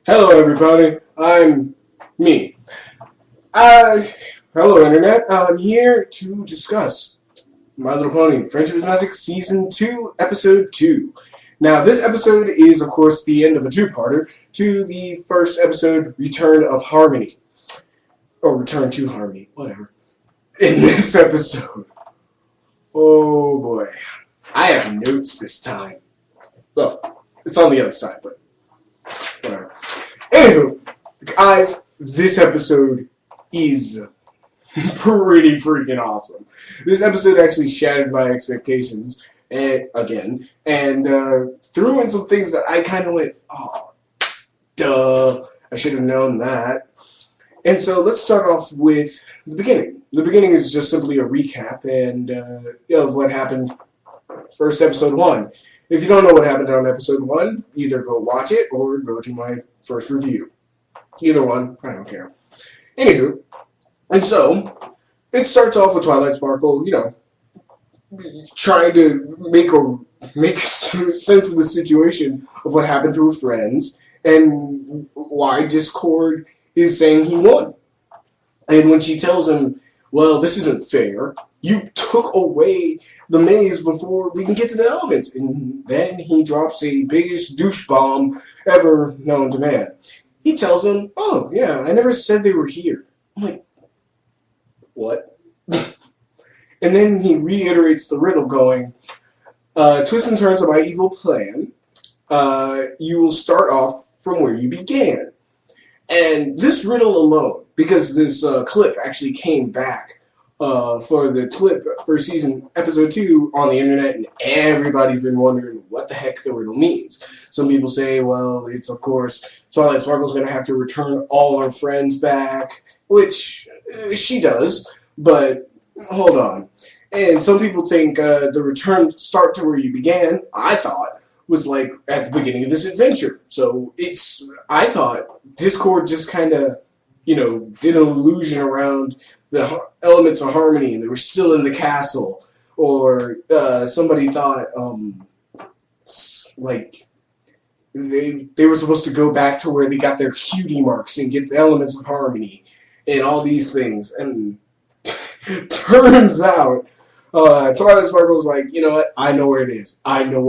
Hello, everybody. I'm me. Uh, Hello, Internet. I'm here to discuss My Little Pony: Friendship is Magic Season 2, Episode 2. Now, this episode is, of course, the end of a two-parter to the first episode, Return of Harmony. Or Return to Harmony, whatever. In this episode, oh boy, I have notes this time. Well, it's on the other side, but whatever. Anywho, guys, this episode is pretty freaking awesome. This episode actually shattered my expectations again, and threw in some things that I kind of went, oh, duh, I should have known that. And so let's start off with the beginning. The beginning is just simply a recap of what happened first episode 1. If you don't know what happened on episode 1, either go watch it or go to my first review. Either one, I don't care. Anywho, and so, it starts off with Twilight Sparkle, trying to make sense of the situation of what happened to her friends and why Discord is saying he won. And when she tells him, well, this isn't fair, you took away the maze before we can get to the elements. And then he drops a biggest douche bomb ever known to man. He tells him, oh, yeah, I never said they were here. I'm like, what? And then he reiterates the riddle going, twists and turns of my evil plan. You will start off from where you began. And this riddle alone, because this clip actually came back for the clip for season episode 2 on the internet, and everybody's been wondering what the heck the riddle means. Some people say, well, it's of course Twilight Sparkle's going to have to return all her friends back, which she does, but hold on. And some people think the return start to where you began, I thought, was like at the beginning of this adventure. So I thought Discord just kind of, did an illusion around the elements of harmony and they were still in the castle. Or somebody thought, they were supposed to go back to where they got their cutie marks and get the elements of harmony and all these things. And turns out, Twilight Sparkle's like, you know what? I know where it is. I know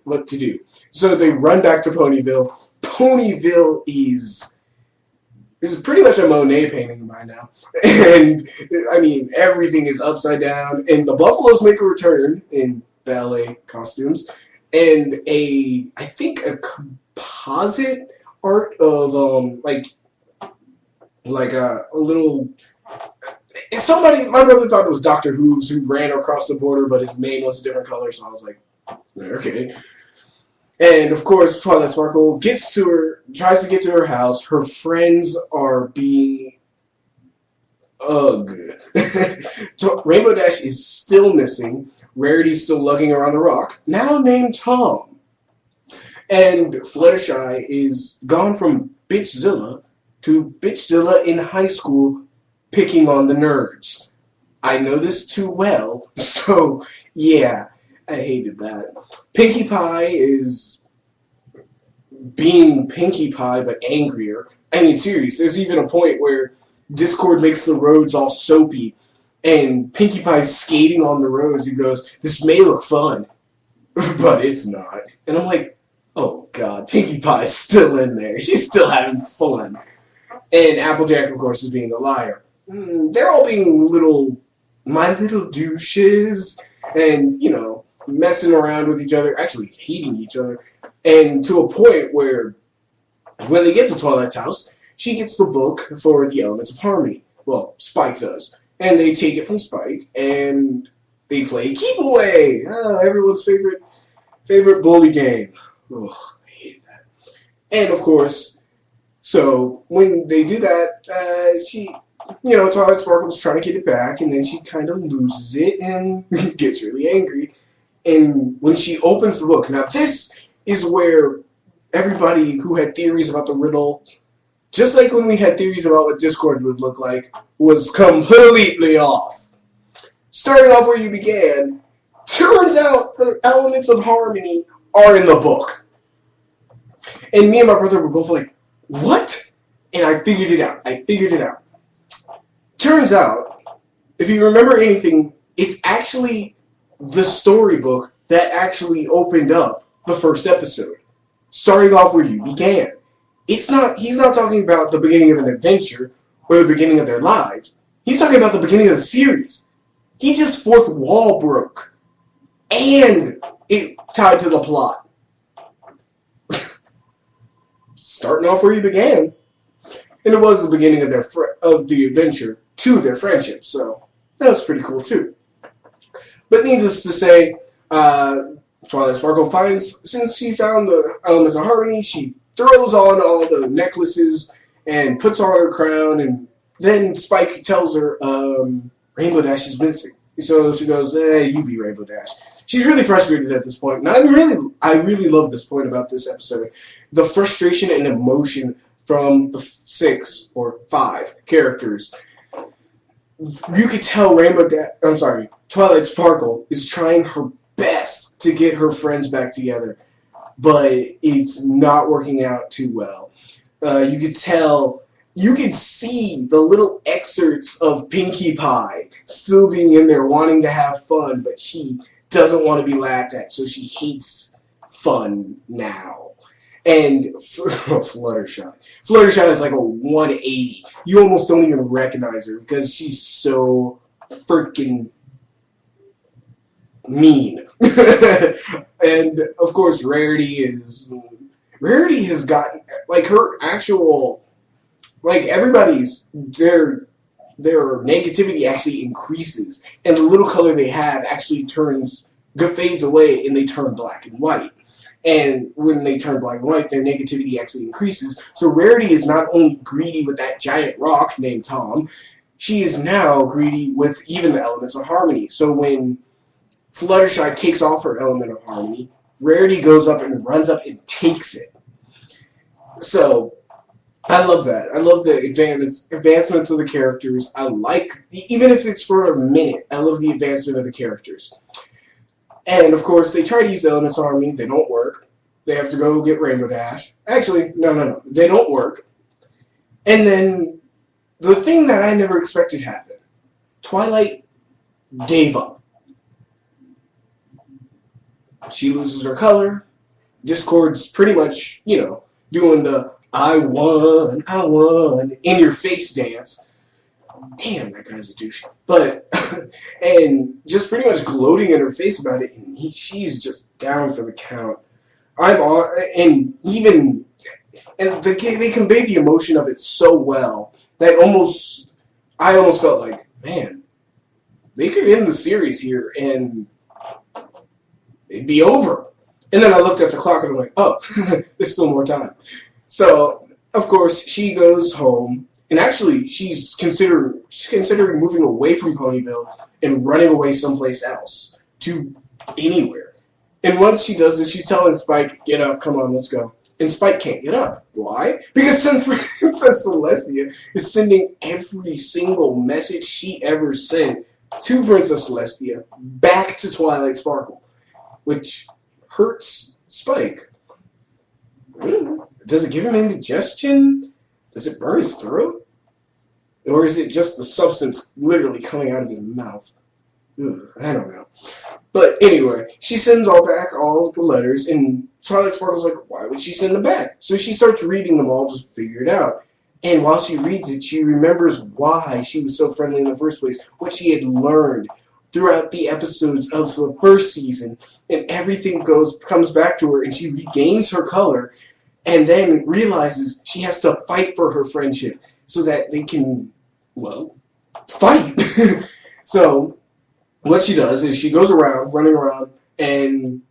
what to do. So they run back to Ponyville. Ponyville is pretty much a Monet painting by now. And, I mean, everything is upside down. And the Buffaloes make a return in ballet costumes. And I think a composite art of, a little... my brother thought it was Dr. Who ran across the border, but his mane was a different color, so I was like, okay. And, of course, Twilight Sparkle tries to get to her house. Her friends are being... ugh. Rainbow Dash is still missing. Rarity's still lugging around the rock, now named Tom. And Fluttershy is gone from Bitchzilla to Bitchzilla in high school, picking on the nerds. I know this too well, so yeah, I hated that. Pinkie Pie is being Pinkie Pie, but angrier. I mean, serious, there's even a point where Discord makes the roads all soapy, and Pinkie Pie's skating on the roads. He goes, this may look fun, but it's not. And I'm like, oh god, Pinkie Pie's still in there. She's still having fun. And Applejack, of course, is being a liar. They're all being my little douches, and, messing around with each other, actually hating each other, and to a point where when they get to Twilight's house, she gets the book for the Elements of Harmony. Well, Spike does. And they take it from Spike, and they play Keep Away! Everyone's favorite bully game. Ugh, I hated that. And, of course, so when they do that, Twilight Sparkle's trying to get it back, and then she kind of loses it and gets really angry. And when she opens the book, now this is where everybody who had theories about the riddle, just like when we had theories about what Discord would look like, was completely off. Starting off where you began, turns out the elements of harmony are in the book. And me and my brother were both like, what? And I figured it out. Turns out, if you remember anything, it's actually the storybook that actually opened up the first episode, starting off where you began. He's not talking about the beginning of an adventure or the beginning of their lives. He's talking about the beginning of the series. He just fourth wall broke. And it tied to the plot. Starting off where you began. And it was the beginning of the adventure to their friendship. So that was pretty cool too. But needless to say, Twilight Sparkle since she found the elements of harmony, she throws on all the necklaces and puts on her crown, and then Spike tells her Rainbow Dash is missing. So she goes, you be Rainbow Dash. She's really frustrated at this point, and I really love this point about this episode. The frustration and emotion from the 6 or 5 characters. You could tell Twilight Sparkle is trying her best to get her friends back together, but it's not working out too well. You could see the little excerpts of Pinkie Pie still being in there wanting to have fun, but she doesn't want to be laughed at, so she hates fun now. And Fluttershy. Fluttershy is like a 180. You almost don't even recognize her because she's so freaking mean. And of course, Rarity has gotten like her actual, like everybody's their negativity actually increases, and the little color they have actually fades away, and they turn black and white. And when they turn black and white, their negativity actually increases. So Rarity is not only greedy with that giant rock named Tom, she is now greedy with even the elements of harmony. So when Fluttershy takes off her element of harmony, Rarity goes up and runs up and takes it. So I love that. I love the advancements of the characters. I like, even if it's for a minute, I love the advancement of the characters. And, of course, they try to use the elements of harmony. They don't work. They have to go get Rainbow Dash. Actually, no. They don't work. And then the thing that I never expected happened. Twilight gave up. She loses her color. Discord's pretty much, doing the I won, in your face dance. Damn, that guy's a douche. But, and just pretty much gloating in her face about it, and she's just down for the count. They conveyed the emotion of it so well that I almost felt like, man, they could end the series here and it'd be over. And then I looked at the clock and I'm like, oh, there's still more time. So, of course, she goes home. And actually, she's considering moving away from Ponyville and running away someplace else, to anywhere. And once she does this, she's telling Spike, get up, come on, let's go. And Spike can't get up. Why? Because Princess Celestia is sending every single message she ever sent to Princess Celestia back to Twilight Sparkle, which hurts Spike. Does it give him indigestion? Does it burn his throat? Or is it just the substance literally coming out of his mouth? I don't know. But anyway, she sends all of the letters, and Twilight Sparkle's like, why would she send them back? So she starts reading them all to figure it out. And while she reads it, she remembers why she was so friendly in the first place, what she had learned throughout the episodes of the first season, and everything comes back to her, and she regains her color, and then realizes she has to fight for her friendship so that they can, fight. So what she does is she goes around, running around, and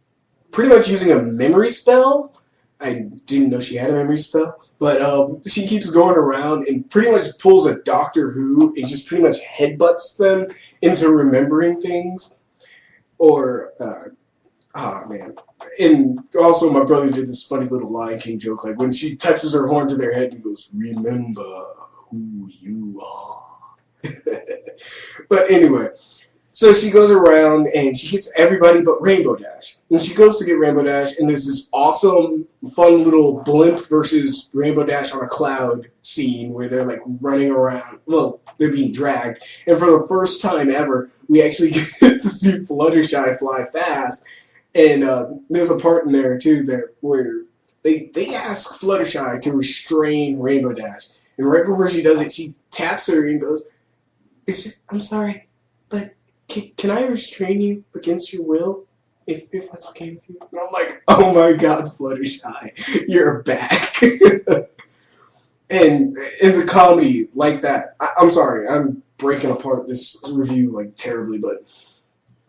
pretty much using a memory spell. I didn't know she had a memory spell, but she keeps going around and pretty much pulls a Doctor Who and just pretty much headbutts them into remembering things. Or, man. And also my brother did this funny little Lion King joke, like when she touches her horn to their head, he goes, remember who you are. But anyway, So she goes around and she hits everybody but Rainbow Dash. And she goes to get Rainbow Dash, and there's this awesome, fun little blimp versus Rainbow Dash on a cloud scene where they're like running around. Well, they're being dragged. And for the first time ever, we actually get to see Fluttershy fly fast. And there's a part in there, too, where they ask Fluttershy to restrain Rainbow Dash. And right before she does it, she taps her and goes, I'm sorry, but can I restrain you against your will? If that's okay with you? And I'm like, oh my god, Fluttershy, you're back. And in the comedy like that, I'm sorry, I'm breaking apart this review like terribly, but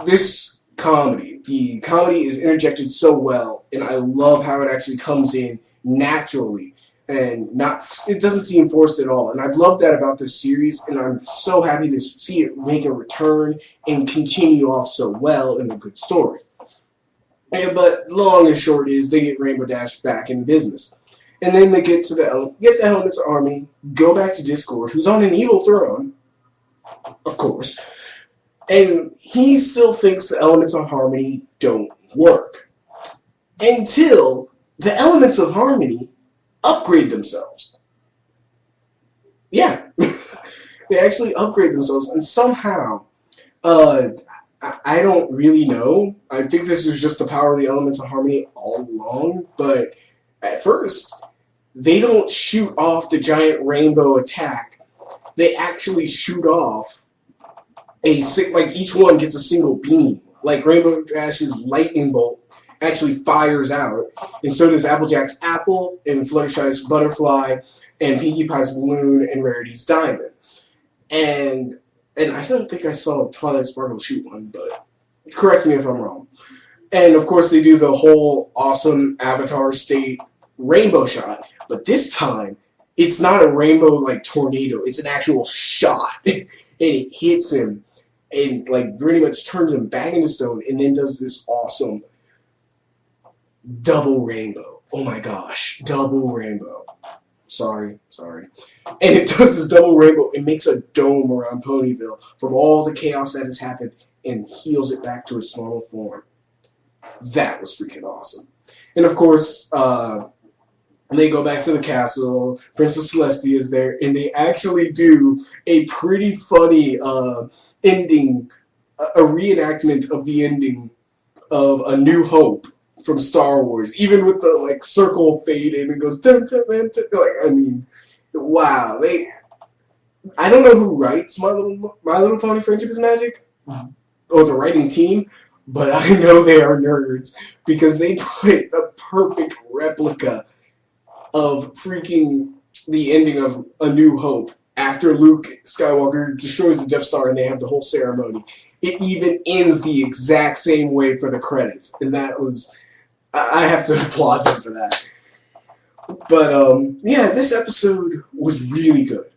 this comedy, the comedy is interjected so well, and I love how it actually comes in naturally. And it doesn't seem forced at all. And I've loved that about this series, and I'm so happy to see it make a return and continue off so well in a good story. But long and short is they get Rainbow Dash back in business. And then they get the Elements of Harmony, go back to Discord, who's on an evil throne, of course, and he still thinks the Elements of Harmony don't work. Until the Elements of Harmony upgrade themselves. Yeah. They actually upgrade themselves, and somehow, I don't really know. I think this is just the power of the Elements of Harmony all along, but at first, they don't shoot off the giant rainbow attack. They actually shoot off like each one gets a single beam. Like Rainbow Dash's lightning bolt actually fires out, and so does Applejack's apple, and Fluttershy's butterfly, and Pinkie Pie's balloon, and Rarity's diamond. And I don't think I saw Twilight Sparkle shoot one, but correct me if I'm wrong. And of course they do the whole awesome Avatar State rainbow shot, but this time it's not a rainbow like tornado, it's an actual shot. And it hits him and like pretty much turns him back into stone, and then does this awesome double rainbow. Oh my gosh, double rainbow. Sorry. And it does this double rainbow. It makes a dome around Ponyville from all the chaos that has happened and heals it back to its normal form. That was freaking awesome. And of course, they go back to the castle. Princess Celestia is there, and they actually do a pretty funny ending, a reenactment of the ending of A New Hope from Star Wars, even with the like circle fade in and goes dun, dun, dun, dun. Like, I mean, wow. I don't know who writes My Little Pony: Friendship is Magic, or the writing team, but I know they are nerds because they put the perfect replica of freaking the ending of A New Hope after Luke Skywalker destroys the Death Star and they have the whole ceremony. It even ends the exact same way for the credits, and that was, I have to applaud them for that. But yeah, this episode was really good.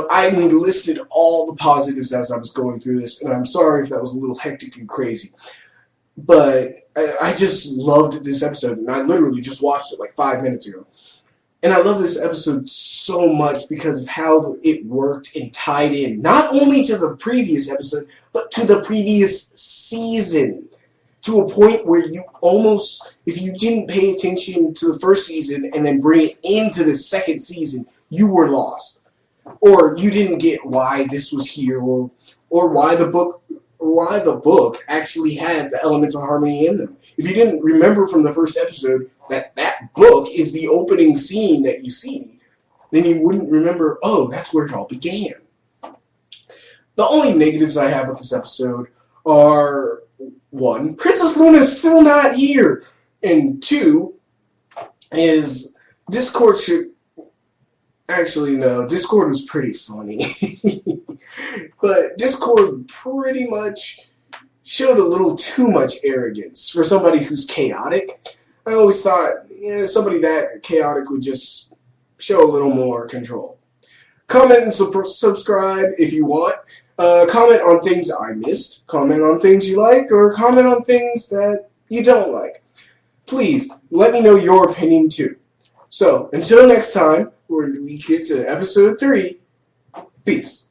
I listed all the positives as I was going through this, and I'm sorry if that was a little hectic and crazy. But I just loved this episode, and I literally just watched it like 5 minutes ago. And I love this episode so much because of how it worked and tied in, not only to the previous episode, but to the previous season. To a point where you almost, if you didn't pay attention to the first season and then bring it into the second season, you were lost. Or you didn't get why this was here, or why the book actually had the Elements of Harmony in them. If you didn't remember from the first episode that book is the opening scene that you see, then you wouldn't remember, oh, that's where it all began. The only negatives I have with this episode are, 1, Princess Luna is still not here, and 2, is Discord should... Actually, no, Discord was pretty funny. But Discord pretty much showed a little too much arrogance for somebody who's chaotic. I always thought, somebody that chaotic would just show a little more control. Comment and subscribe if you want. Comment on things I missed. Comment on things you like, or comment on things that you don't like. Please, let me know your opinion too. So, until next time, where we get to episode 3, peace.